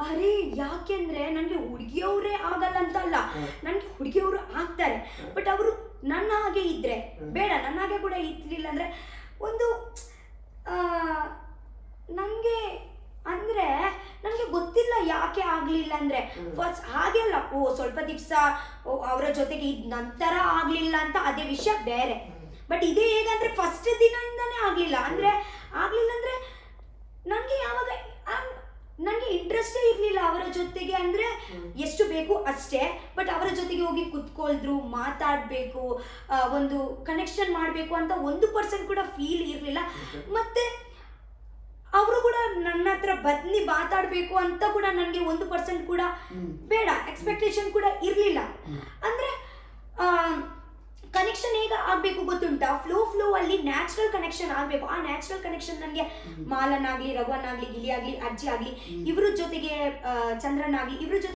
ಅರೆ ಯಾಕೆಂದ್ರೆ ನನಗೆ ಹುಡುಗಿಯವರೇ ಆಗಲ್ಲ ಅಂತ ಅಲ್ಲ, ನನಗೆ ಹುಡುಗಿಯವರು ಆಗ್ತಾರೆ. ಬಟ್ ಅವರು ನನ್ನ ಹಾಗೆ ಇದ್ರೆ ಬೇಡ, ನನ್ನ ಹಾಗೆ ಕೂಡ ಇರ್ಲಿಲ್ಲ ಅಂದ್ರೆ ಒಂದು ನನಗೆ ಅಂದ್ರೆ ನನಗೆ ಗೊತ್ತಿಲ್ಲ ಯಾಕೆ ಆಗ್ಲಿಲ್ಲ ಅಂದ್ರೆ. ಫಸ್ಟ್ ಹಾಗೆ ಅಲ್ಲ, ಸ್ವಲ್ಪ ದಿವಸ ಅವರ ಜೊತೆಗೆ ಇದ್ದ ನಂತರ ಆಗ್ಲಿಲ್ಲ ಅಂತ ಅದೇ ವಿಷಯ ಬೇರೆ. ಬಟ್ ಇದೇ ಹೇಗಂದ್ರೆ ಫಸ್ಟ್ ದಿನದಿಂದಾನೇ ಆಗ್ಲಿಲ್ಲ ಅಂದ್ರೆ ನನಗೆ ಯಾವಾಗ ನನಗೆ ಇಂಟ್ರೆಸ್ಟೇ ಇರಲಿಲ್ಲ ಅವರ ಜೊತೆಗೆ. ಅಂದರೆ ಎಷ್ಟು ಬೇಕು ಅಷ್ಟೇ, ಬಟ್ ಅವರ ಜೊತೆಗೆ ಹೋಗಿ ಕುತ್ಕೊಳ್ದ್ರು, ಮಾತಾಡಬೇಕು, ಒಂದು ಕನೆಕ್ಷನ್ ಮಾಡಬೇಕು ಅಂತ 1% ಕೂಡ ಫೀಲ್ ಇರಲಿಲ್ಲ. ಮತ್ತು ಅವರು ಕೂಡ ನನ್ನ ಹತ್ರ ಬನ್ನಿ ಮಾತಾಡಬೇಕು ಅಂತ ಕೂಡ ನನಗೆ 1% ಕೂಡ ಬೇಡ, ಎಕ್ಸ್ಪೆಕ್ಟೇಷನ್ ಕೂಡ ಇರಲಿಲ್ಲ. ಅಂದರೆ ಕನೆಕ್ಷನ್ ಹೇಗೆ ಆಗಬೇಕು ಗೊತ್ತುಂಟಾ? ಫ್ಲೋ ಅಲ್ಲಿ ನ್ಯಾಚುರಲ್ ಕನೆಕ್ಷನ್ ಆಗಬೇಕು. ಆ ನ್ಯಾಚುರಲ್ ಕನೆಕ್ಷನ್ ನನಗೆ ಮಾಲನ್ ಆಗಲಿ, ರಘುವನ್ ಆಗಲಿ, ಗಿಲಿ ಆಗಲಿ, ಅಜ್ಜಿ ಆಗಲಿ, ಇವ್ರ ಜೊತೆಗೆ ಚಂದ್ರನ್ ಆಗಲಿ, ಇವ್ರ ಜೊತೆ